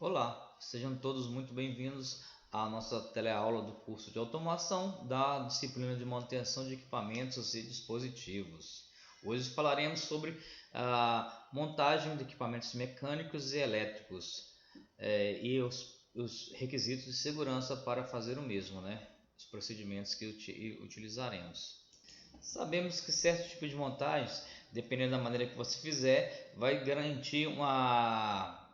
Olá, sejam todos muito bem-vindos à nossa teleaula do curso de automação da disciplina de manutenção de equipamentos e dispositivos. Hoje falaremos sobre a montagem de equipamentos mecânicos e elétricos e os requisitos de segurança para fazer o mesmo, né? Os procedimentos que utilizaremos. Sabemos que certo tipo de montagens, dependendo da maneira que você fizer, vai garantir uma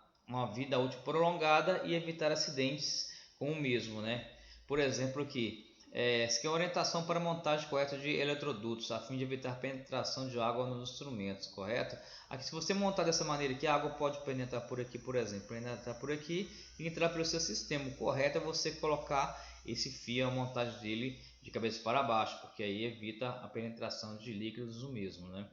vida útil prolongada e evitar acidentes com o mesmo, né? Por exemplo, aqui, essa aqui é uma orientação para montagem correta de eletrodutos, a fim de evitar penetração de água nos instrumentos, correto? Aqui, se você montar dessa maneira que a água pode penetrar por aqui, por exemplo, penetrar por aqui e entrar pelo seu sistema, o correto é você colocar esse fio, a montagem dele de cabeça para baixo, porque aí evita a penetração de líquidos no mesmo, né?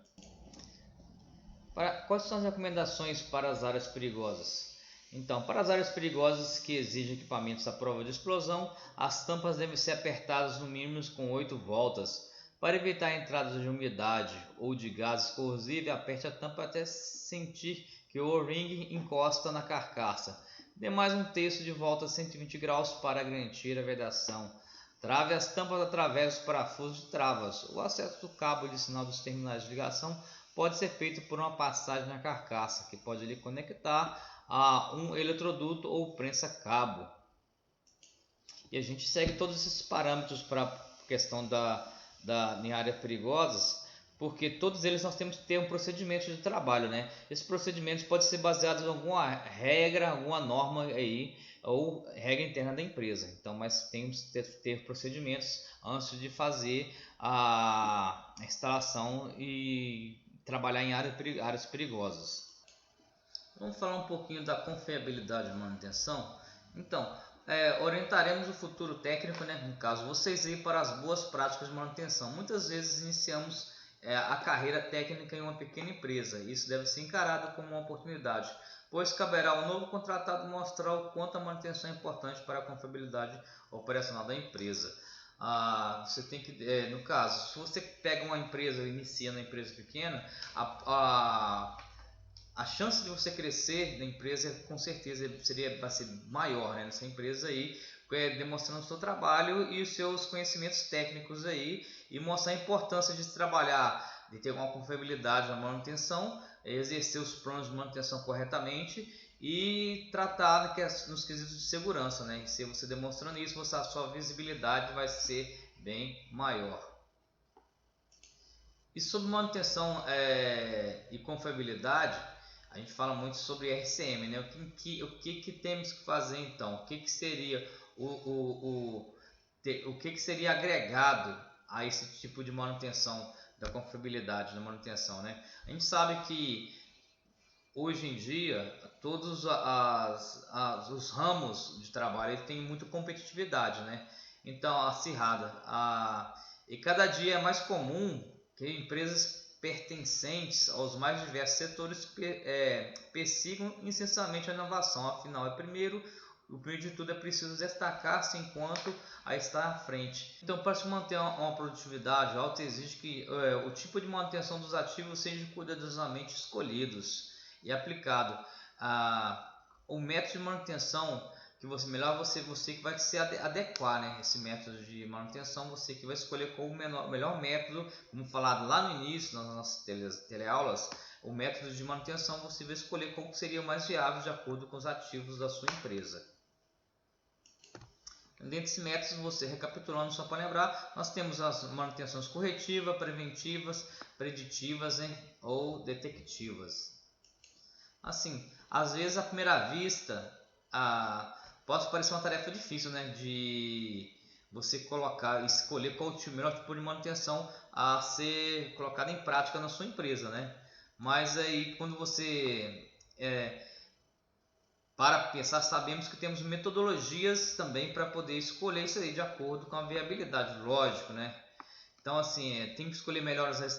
Quais são as recomendações para as áreas perigosas? Então, para as áreas perigosas que exigem equipamentos à prova de explosão, as tampas devem ser apertadas no mínimo com 8 voltas. Para evitar entradas de umidade ou de gases corrosivos, aperte a tampa até sentir que o O-ring encosta na carcaça. Dê mais um terço de volta a 120 graus para garantir a vedação. Trave as tampas através dos parafusos de travas. O acesso do cabo de sinal dos terminais de ligação pode ser feito por uma passagem na carcaça, que pode lhe conectar a um eletroduto ou prensa-cabo. E a gente segue todos esses parâmetros para a questão em áreas perigosas, porque todos eles nós temos que ter um procedimento de trabalho, né? Esses procedimentos podem ser baseados em alguma regra, alguma norma aí, ou regra interna da empresa. Então, mas temos que ter procedimentos antes de fazer a instalação e trabalhar em áreas perigosas. Vamos falar um pouquinho da confiabilidade de manutenção. Então, orientaremos o futuro técnico, né, no caso vocês aí, para as boas práticas de manutenção. Muitas vezes iniciamos a carreira técnica em uma pequena empresa. Isso deve ser encarado como uma oportunidade, pois caberá ao novo contratado mostrar o quanto a manutenção é importante para a confiabilidade operacional da empresa. Você tem que, no caso, se você pega uma empresa, inicia na empresa pequena, a chance de você crescer na empresa com certeza vai ser maior, né, nessa empresa aí, demonstrando o seu trabalho e os seus conhecimentos técnicos aí, e mostrar a importância de trabalhar, de ter uma confiabilidade na manutenção, exercer os planos de manutenção corretamente e tratar nos quesitos de segurança, né? E se você demonstrando isso, a sua visibilidade vai ser bem maior. E sobre manutenção e confiabilidade, a gente fala muito sobre RCM, né? O que temos que fazer então? O que seria o que seria agregado a esse tipo de manutenção da confiabilidade da manutenção, né? A gente sabe que hoje em dia todos os ramos de trabalho têm muita competitividade, né? Então acirrada, e cada dia é mais comum que empresas pertencentes aos mais diversos setores persigam incessantemente a inovação. Afinal, o primeiro de tudo é preciso destacar-se enquanto a estar à frente. Então, para se manter uma produtividade alta, exige que o tipo de manutenção dos ativos seja cuidadosamente escolhidos e aplicado. O método de manutenção que você que vai se adequar, né? Esse método de manutenção, você que vai escolher qual o melhor método, como falado lá no início nas nossas teleaulas, o método de manutenção você vai escolher qual seria o mais viável de acordo com os ativos da sua empresa. Dentro desses métodos, você recapitulando só para lembrar, nós temos as manutenções corretivas, preventivas, preditivas, hein, ou detectivas. Assim, às vezes à primeira vista, pode parecer uma tarefa difícil, né, de você escolher qual o melhor tipo de manutenção a ser colocado em prática na sua empresa, né? Mas aí quando você para pensar, sabemos que temos metodologias também para poder escolher isso aí de acordo com a viabilidade, lógico, né? Então, assim, tem que escolher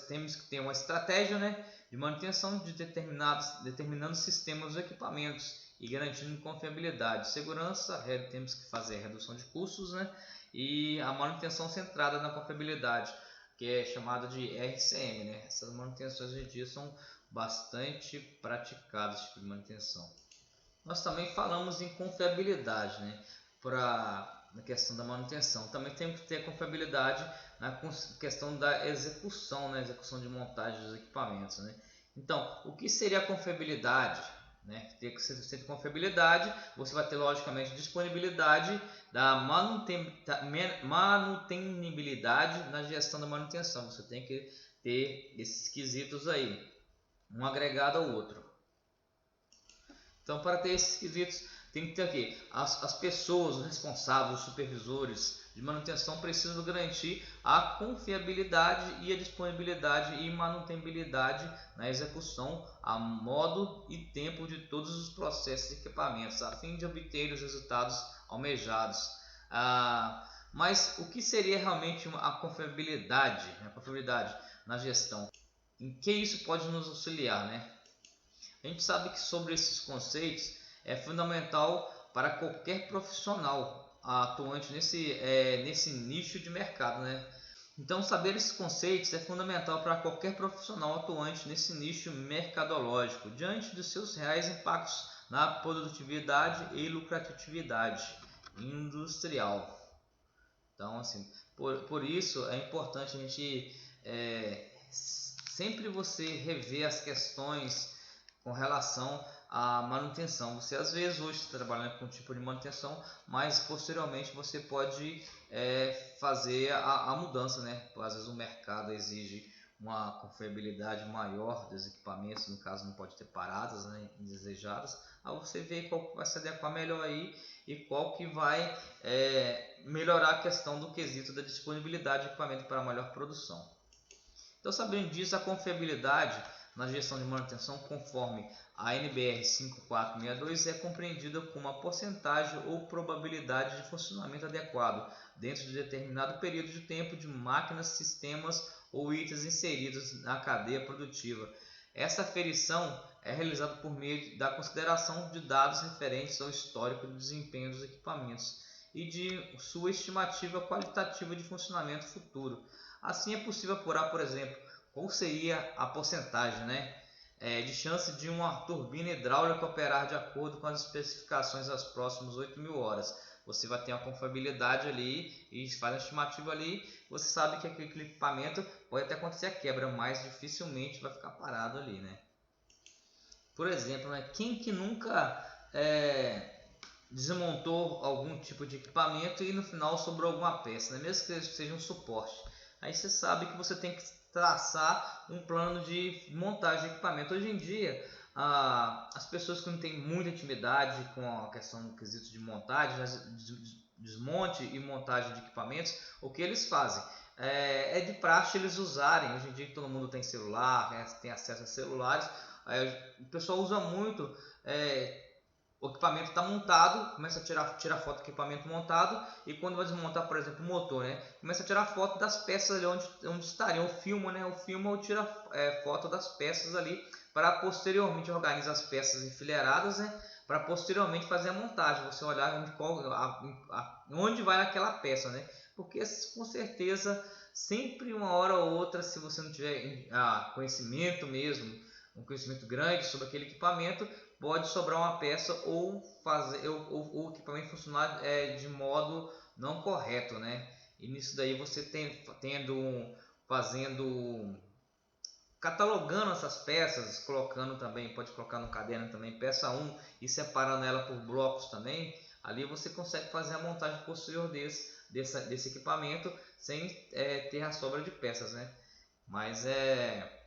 temos que ter uma estratégia, né, de manutenção de determinando sistemas ou equipamentos e garantindo confiabilidade, segurança, temos que fazer a redução de custos, né, e a manutenção centrada na confiabilidade, que é chamada de RCM, né? Essas manutenções hoje em dia são bastante praticadas, tipo de manutenção. Nós também falamos em confiabilidade, né? Na questão da manutenção. Também tem que ter confiabilidade na questão da execução, né? Execução de montagem dos equipamentos, né? Então, o que seria a confiabilidade? Né? Tem que ser de confiabilidade, você vai ter logicamente disponibilidade da manutenibilidade na gestão da manutenção. Você tem que ter esses quesitos aí, um agregado ao outro. Então, para ter esses quesitos, tem que ter aqui as pessoas, os responsáveis, os supervisores de manutenção precisam garantir a confiabilidade e a disponibilidade e manutenibilidade na execução, a modo e tempo de todos os processos e equipamentos, a fim de obter os resultados almejados. Mas o que seria realmente a confiabilidade, na gestão? Em que isso pode nos auxiliar, né? A gente sabe que sobre esses conceitos é fundamental para qualquer profissional atuante nesse nicho de mercado, né? Então, saber esses conceitos é fundamental para qualquer profissional atuante nesse nicho mercadológico, diante dos seus reais impactos na produtividade e lucratividade industrial. Então, assim, por isso é importante a gente sempre você rever as questões com relação à manutenção. Você às vezes hoje está trabalhando com um tipo de manutenção, mas posteriormente você pode fazer a mudança, né? Às vezes o mercado exige uma confiabilidade maior dos equipamentos, no caso não pode ter paradas, né, indesejadas. Aí você vê qual que vai se adequar melhor aí e qual que vai melhorar a questão do quesito da disponibilidade de equipamento para melhor produção. Então, sabendo disso, a confiabilidade na gestão de manutenção, conforme a NBR 5462, é compreendida como a porcentagem ou probabilidade de funcionamento adequado dentro de determinado período de tempo de máquinas, sistemas ou itens inseridos na cadeia produtiva. Essa aferição é realizada por meio da consideração de dados referentes ao histórico de desempenho dos equipamentos e de sua estimativa qualitativa de funcionamento futuro. Assim, é possível apurar, por exemplo, qual seria a porcentagem, de chance de uma turbina hidráulica operar de acordo com as especificações das próximas 8.000 horas. Você vai ter uma confiabilidade ali e faz a estimativa ali. Você sabe que aquele equipamento pode até acontecer a quebra, mas dificilmente vai ficar parado ali, né? Por exemplo, quem que nunca desmontou algum tipo de equipamento e no final sobrou alguma peça, né? Mesmo que seja um suporte. Aí você sabe que você tem que traçar um plano de montagem de equipamento. Hoje em dia, as pessoas que não têm muita intimidade com a questão do quesito de montagem, desmonte e montagem de equipamentos, o que eles fazem? É de praxe eles usarem, hoje em dia que todo mundo tem celular, tem acesso a celulares, o pessoal usa muito, o equipamento está montado, começa a tirar foto do equipamento montado e quando vai desmontar, por exemplo, o motor, começa a tirar foto das peças ali onde estariam, filma ou tira foto das peças ali para posteriormente organizar as peças enfileiradas, para posteriormente fazer a montagem, você olhar onde vai aquela peça, porque com certeza sempre uma hora ou outra, se você não tiver conhecimento mesmo, um conhecimento grande sobre aquele equipamento, pode sobrar uma peça ou o equipamento funcionar de não correto, E nisso daí você catalogando essas peças, colocando também, pode colocar no caderno também peça 1 e separando ela por blocos também. Ali você consegue fazer a montagem posterior desse equipamento sem ter a sobra de peças, Mas é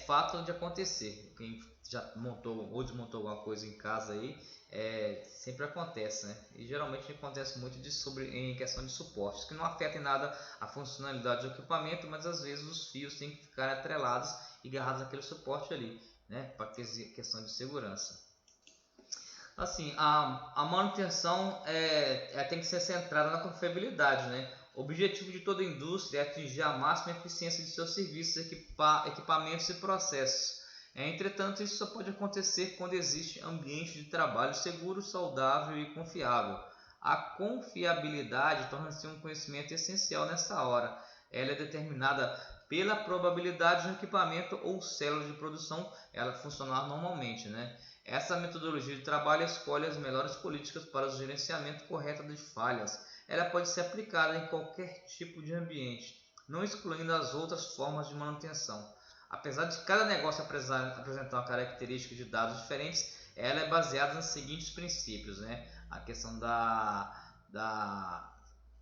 fato de acontecer. Quem já montou ou desmontou alguma coisa em casa aí, sempre acontece, E geralmente acontece muito em questão de suportes, que não afeta em nada a funcionalidade do equipamento, mas às vezes os fios têm que ficar atrelados e agarrados naquele suporte ali, para questão de segurança. Assim, a manutenção tem que ser centrada na confiabilidade, O objetivo de toda a indústria é atingir a máxima eficiência de seus serviços, equipamentos e processos. Entretanto, isso só pode acontecer quando existe ambiente de trabalho seguro, saudável e confiável. A confiabilidade torna-se um conhecimento essencial nessa hora. Ela é determinada pela probabilidade de um equipamento ou célula de produção ela funcionar normalmente, Essa metodologia de trabalho escolhe as melhores políticas para o gerenciamento correto de falhas. Ela pode ser aplicada em qualquer tipo de ambiente, não excluindo as outras formas de manutenção. Apesar de cada negócio apresentar uma característica de dados diferentes, ela é baseada nos seguintes princípios, né? A questão da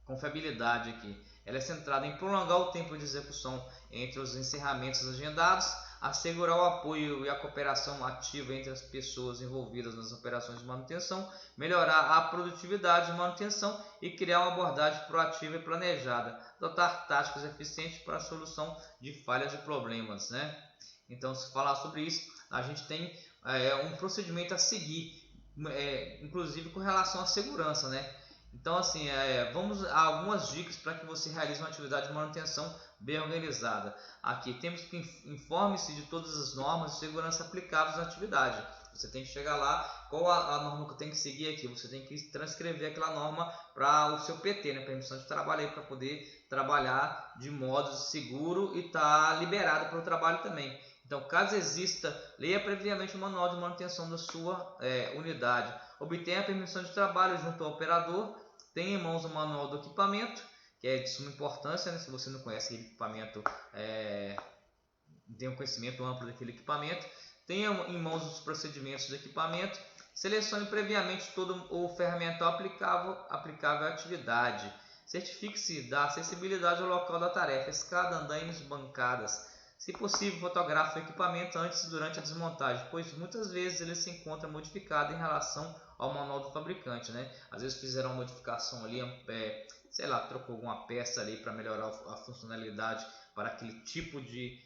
confiabilidade aqui. Ela é centrada em prolongar o tempo de execução entre os encerramentos agendados, assegurar o apoio e a cooperação ativa entre as pessoas envolvidas nas operações de manutenção, melhorar a produtividade de manutenção e criar uma abordagem proativa e planejada, adotar táticas eficientes para a solução de falhas e problemas, né? Então, se falar sobre isso, a gente tem um procedimento a seguir, inclusive com relação à segurança, né? Então, assim, vamos a algumas dicas para que você realize uma atividade de manutenção bem organizada. Aqui temos que informe-se de todas as normas de segurança aplicáveis na atividade. Você tem que chegar lá, qual a norma que eu tenho que seguir aqui? Você tem que transcrever aquela norma para o seu PT, né? Permissão de trabalho, para poder trabalhar de modo seguro e estar liberado para o trabalho também. Então, caso exista, leia previamente o manual de manutenção da sua unidade. Obtenha a permissão de trabalho junto ao operador. Tenha em mãos o manual do equipamento, que é de suma importância, né? Se você não conhece aquele equipamento, tem um conhecimento amplo daquele equipamento. Tenha em mãos os procedimentos do equipamento. Selecione previamente todo o ferramental aplicável à atividade. Certifique-se da acessibilidade ao local da tarefa, escada, andaimes, bancadas. Se possível, fotografe o equipamento antes e durante a desmontagem, pois muitas vezes ele se encontra modificado em relação ao manual do fabricante, né? Às vezes fizeram uma modificação ali, sei lá, trocou alguma peça ali para melhorar a funcionalidade para aquele tipo de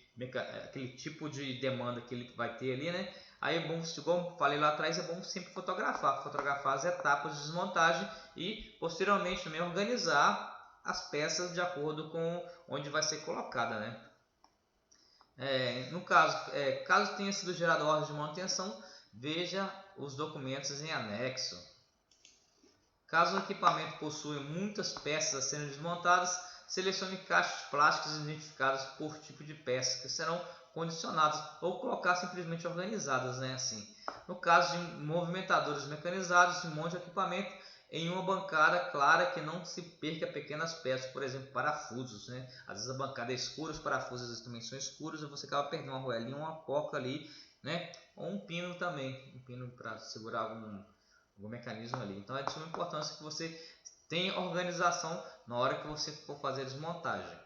demanda que ele vai ter ali, né? Aí é bom, como falei lá atrás, é bom sempre fotografar as etapas de desmontagem e posteriormente também organizar as peças de acordo com onde vai ser colocada, né? No caso, caso tenha sido gerada ordem de manutenção, veja os documentos em anexo. Caso o equipamento possua muitas peças a serem desmontadas, selecione caixas plásticas identificadas por tipo de peça, que serão condicionadas ou colocar simplesmente organizadas, né? Assim, no caso de movimentadores mecanizados, monte o equipamento em uma bancada clara que não se perca pequenas peças, por exemplo, parafusos, né? Às vezes a bancada é escura, os parafusos às vezes também são escuros e você acaba perdendo uma argoelinha, uma coca ali, né? Ou um pino também, um pino para segurar algum mecanismo ali. Então é de suma importância que você tenha organização na hora que você for fazer a desmontagem.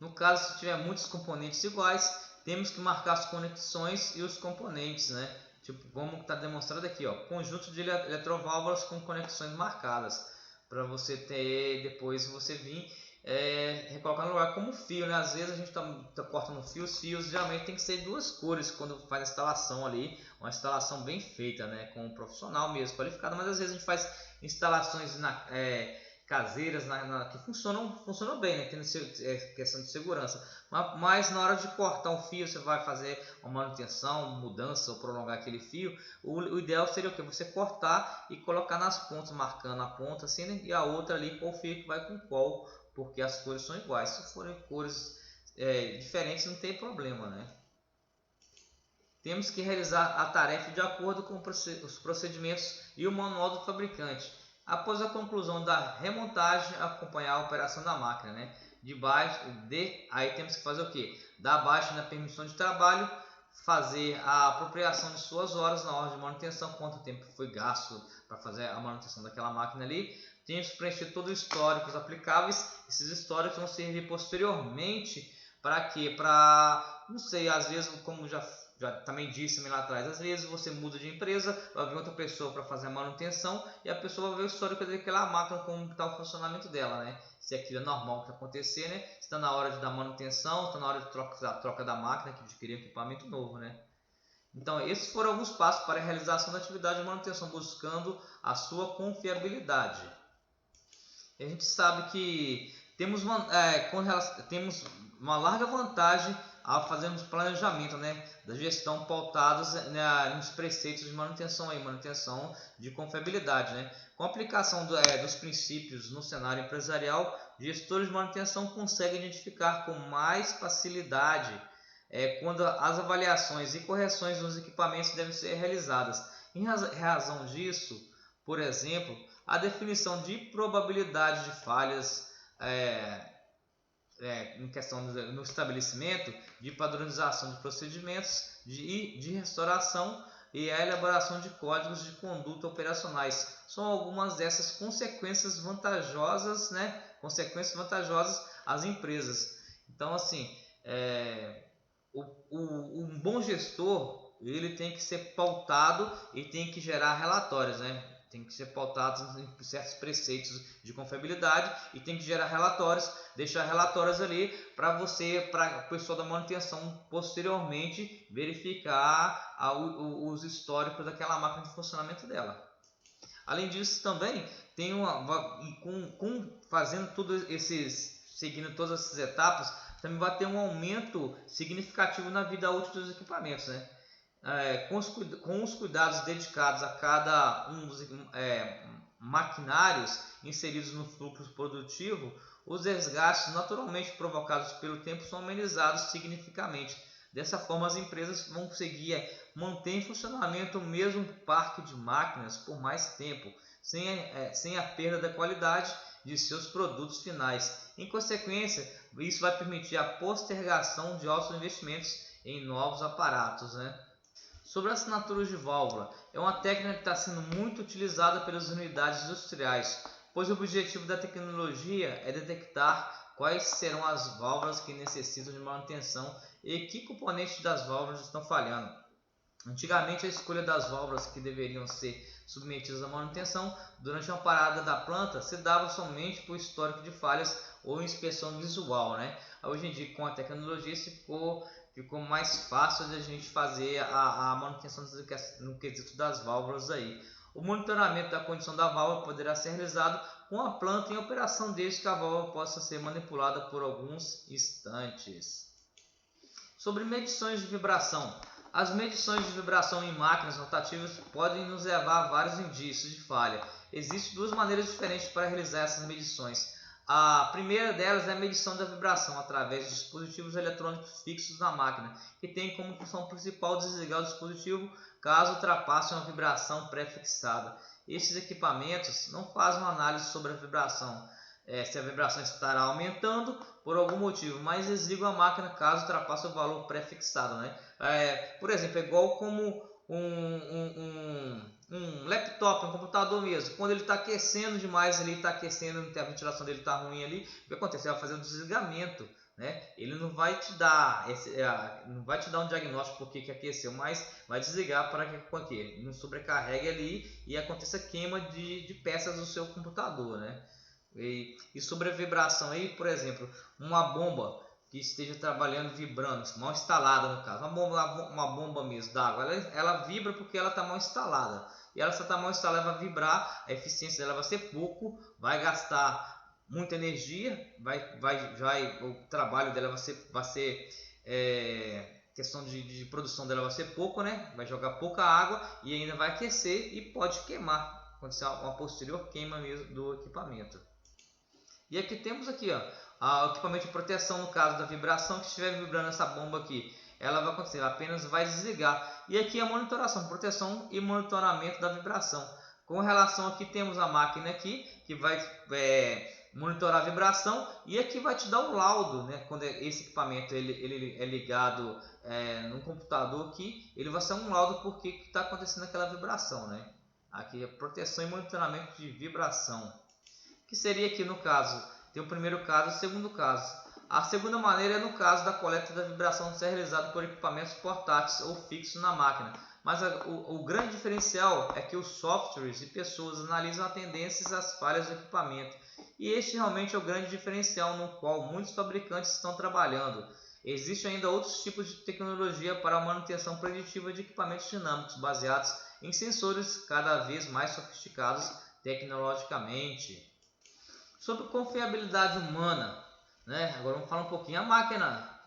No caso, se tiver muitos componentes iguais, temos que marcar as conexões e os componentes, né? Tipo, como está demonstrado aqui, ó, conjunto de eletroválvulas com conexões marcadas, para você ter depois você vir recolocar no lugar como fio, né? Às vezes a gente tá cortando fio, os fios geralmente tem que ser duas cores quando faz a instalação ali, uma instalação bem feita, né? Com um profissional mesmo, qualificado, mas às vezes a gente faz instalações caseiras que funcionam bem, né? Tem questão de segurança, mas na hora de cortar um fio, você vai fazer uma manutenção, mudança ou prolongar aquele fio, o ideal seria o que? Você cortar e colocar nas pontas, marcando a ponta assim, né? E a outra ali qual fio que vai com qual, porque as cores são iguais. Se forem cores diferentes, não tem problema, né? Temos que realizar a tarefa de acordo com os procedimentos e o manual do fabricante. Após a conclusão da remontagem, acompanhar a operação da máquina, né? Aí temos que fazer o que? Dar baixa na permissão de trabalho, fazer a apropriação de suas horas na hora de manutenção, quanto tempo foi gasto para fazer a manutenção daquela máquina ali. Temos que preencher todos os históricos aplicáveis. Esses históricos vão servir posteriormente para quê? Para, não sei, às vezes, como já também disse lá atrás, às vezes você muda de empresa, vai vir outra pessoa para fazer a manutenção e a pessoa vai ver o histórico daquela máquina, como está o funcionamento dela, né? Se aquilo é normal que acontecer, né? Se está na hora de dar manutenção, está na hora de troca da máquina, que adquirir equipamento novo, né? Então, esses foram alguns passos para a realização da atividade de manutenção, buscando a sua confiabilidade. E a gente sabe que temos uma larga vantagem ao fazermos planejamento, né, da gestão pautados, né, nos preceitos de manutenção de confiabilidade, né. Com a aplicação dos princípios no cenário empresarial, gestores de manutenção conseguem identificar com mais facilidade quando as avaliações e correções dos equipamentos devem ser realizadas. Em razão disso, por exemplo, a definição de probabilidade de falhas em questão no estabelecimento, de padronização de procedimentos de restauração e a elaboração de códigos de conduta operacionais são algumas dessas consequências vantajosas, consequências vantajosas às empresas. Então, assim, um bom gestor, ele tem que ser pautado e tem que gerar relatórios, Tem que ser pautado em certos preceitos de confiabilidade e tem que gerar relatórios, deixar relatórios ali para o pessoal da manutenção posteriormente verificar os históricos daquela máquina de funcionamento dela. Além disso, também tem fazendo seguindo todas essas etapas, também vai ter um aumento significativo na vida útil dos equipamentos, com os cuidados dedicados a cada um dos maquinários inseridos no fluxo produtivo, os desgastes naturalmente provocados pelo tempo são amenizados significativamente. Dessa forma, as empresas vão conseguir manter em funcionamento o mesmo parque de máquinas por mais tempo, sem a perda da qualidade de seus produtos finais. Em consequência, isso vai permitir a postergação de altos investimentos em novos aparatos, Sobre assinaturas de válvula, é uma técnica que está sendo muito utilizada pelas unidades industriais, pois o objetivo da tecnologia é detectar quais serão as válvulas que necessitam de manutenção e que componentes das válvulas estão falhando. Antigamente, a escolha das válvulas que deveriam ser submetidas à manutenção durante uma parada da planta se dava somente por histórico de falhas ou inspeção visual, Hoje em dia, com a tecnologia, ficou mais fácil de a gente fazer a manutenção no quesito das válvulas aí. O monitoramento da condição da válvula poderá ser realizado com a planta em operação desde que a válvula possa ser manipulada por alguns instantes. Sobre medições de vibração. As medições de vibração em máquinas rotativas podem nos levar a vários indícios de falha. Existem duas maneiras diferentes para realizar essas medições. A primeira delas é a medição da vibração através de dispositivos eletrônicos fixos na máquina, que tem como função principal desligar o dispositivo caso ultrapasse uma vibração pré-fixada. Esses equipamentos não fazem uma análise sobre a vibração, se a vibração estará aumentando por algum motivo, mas desligam a máquina caso ultrapasse o valor pré-fixado. Por exemplo, é igual como um laptop, um computador mesmo, quando ele está aquecendo demais, ele está aquecendo, a ventilação dele está ruim ali, o que acontece? Ele vai fazer um desligamento, Ele não vai te dar um diagnóstico por que aqueceu, mas vai desligar para que ele não sobrecarregue ali e aconteça queima de peças do seu computador, E sobre a vibração aí, por exemplo, uma bomba que esteja trabalhando, vibrando, mal instalada no caso, uma bomba mesmo d'água, ela vibra porque ela está mal instalada. E ela, se está mal instalada, vai vibrar, a eficiência dela vai ser pouco, vai gastar muita energia, o trabalho dela vai ser questão de produção dela vai ser pouco, Vai jogar pouca água e ainda vai aquecer e pode queimar, acontecer uma posterior queima mesmo do equipamento. E aqui temos o equipamento de proteção no caso da vibração, que estiver vibrando essa bomba aqui, ela vai acontecer, apenas vai desligar. E aqui a monitoração, proteção e monitoramento da vibração. Com relação aqui temos a máquina aqui que vai monitorar a vibração e aqui vai te dar um laudo, Quando esse equipamento ele é ligado no computador aqui, ele vai ser um laudo porque está acontecendo aquela vibração, Aqui é proteção e monitoramento de vibração. Que seria aqui no caso, tem o primeiro caso e o segundo caso. A segunda maneira é no caso da coleta da vibração ser realizada por equipamentos portáteis ou fixos na máquina. Mas o grande diferencial é que os softwares e pessoas analisam as tendências às falhas do equipamento. E este realmente é o grande diferencial no qual muitos fabricantes estão trabalhando. Existem ainda outros tipos de tecnologia para a manutenção preditiva de equipamentos dinâmicos baseados em sensores cada vez mais sofisticados tecnologicamente. Sobre confiabilidade humana, agora vamos falar um pouquinho. A máquina,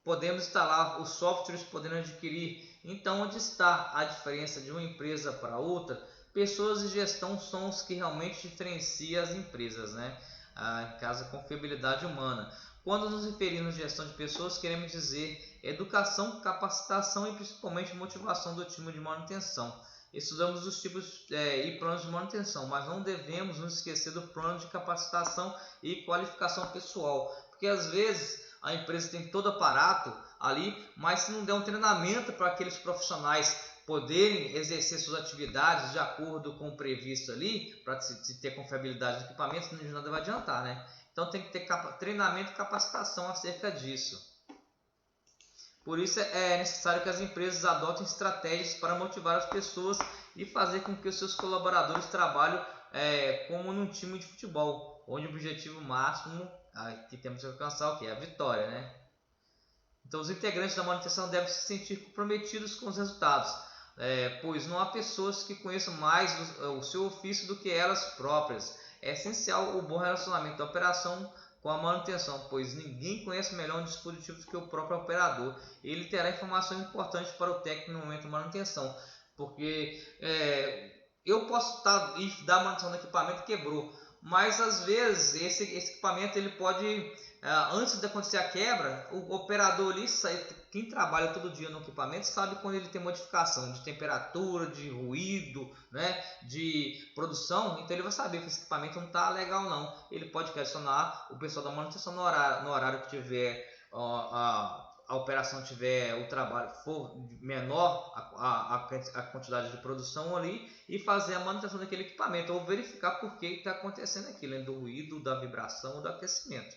podemos instalar os softwares, podendo adquirir. Então, onde está a diferença de uma empresa para outra? Pessoas e gestão são os que realmente diferenciam as empresas, Em caso da confiabilidade humana. Quando nos referimos à gestão de pessoas, queremos dizer educação, capacitação e principalmente motivação do time de manutenção. Estudamos os tipos e planos de manutenção, mas não devemos nos esquecer do plano de capacitação e qualificação pessoal, porque às vezes a empresa tem todo o aparato ali, mas se não der um treinamento para aqueles profissionais poderem exercer suas atividades de acordo com o previsto ali, para se ter confiabilidade do equipamento, nada vai adiantar, né? Então tem que ter treinamento e capacitação acerca disso. Por isso é necessário que as empresas adotem estratégias para motivar as pessoas e fazer com que os seus colaboradores trabalhem como num time de futebol, onde o objetivo máximo que temos que alcançar é a vitória, né? Então os integrantes da manutenção devem se sentir comprometidos com os resultados, pois não há pessoas que conheçam mais o seu ofício do que elas próprias. É essencial o bom relacionamento da operação com a manutenção, pois ninguém conhece melhor um dispositivo do que o próprio operador. Ele terá informações importantes para o técnico no momento de manutenção, porque eu posso dar manutenção do equipamento que quebrou, mas às vezes esse equipamento ele pode, antes de acontecer a quebra, o operador ali, quem trabalha todo dia no equipamento sabe quando ele tem modificação de temperatura, de ruído, né, de produção, então ele vai saber que esse equipamento não está legal não. Ele pode questionar o pessoal da manutenção no horário que tiver a operação tiver, o trabalho for menor a quantidade de produção ali, e fazer a manutenção daquele equipamento ou verificar por que está acontecendo aquilo, do ruído, da vibração ou do aquecimento.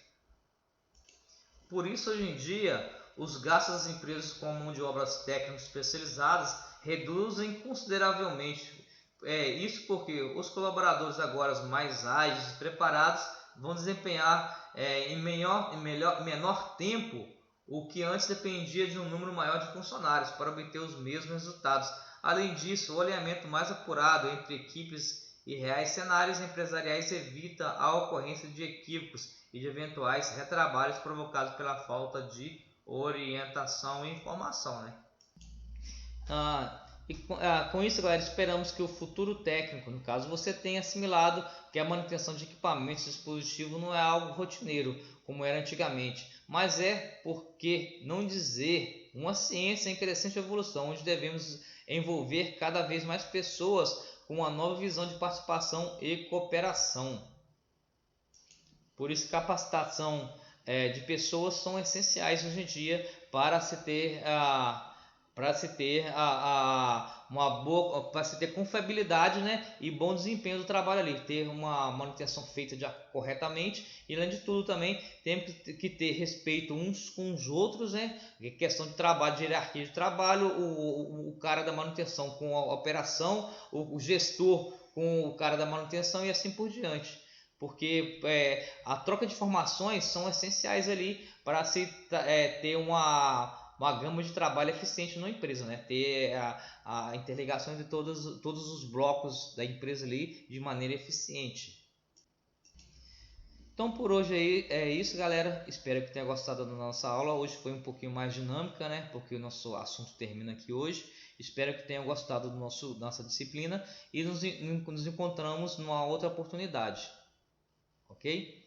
Por isso hoje em dia os gastos das empresas com mão de obras técnicas especializadas reduzem consideravelmente. Isso porque os colaboradores agora mais ágeis e preparados vão desempenhar em menor tempo o que antes dependia de um número maior de funcionários para obter os mesmos resultados. Além disso, o alinhamento mais apurado entre equipes e reais cenários empresariais evita a ocorrência de equívocos e de eventuais retrabalhos provocados pela falta de orientação e informação, né? Com isso, galera, esperamos que o futuro técnico, no caso, você tenha assimilado que a manutenção de equipamentos e dispositivos não é algo rotineiro, como era antigamente, mas por que não dizer, uma ciência em crescente evolução, onde devemos envolver cada vez mais pessoas com uma nova visão de participação e cooperação. Por isso, capacitação de pessoas são essenciais hoje em dia para se ter confiabilidade, né, e bom desempenho do trabalho ali, ter uma manutenção feita corretamente, e além de tudo também temos que ter respeito uns com os outros, né, questão de trabalho, de hierarquia de trabalho, o cara da manutenção com a operação, o gestor com o cara da manutenção e assim por diante. Porque a troca de informações são essenciais ali para se ter uma gama de trabalho eficiente na empresa, né? Ter a interligação de todos os blocos da empresa ali de maneira eficiente. Então por hoje aí é isso, galera. Espero que tenha gostado da nossa aula. Hoje foi um pouquinho mais dinâmica, né? Porque o nosso assunto termina aqui hoje. Espero que tenha gostado da nossa disciplina e nos encontramos numa outra oportunidade. Ok?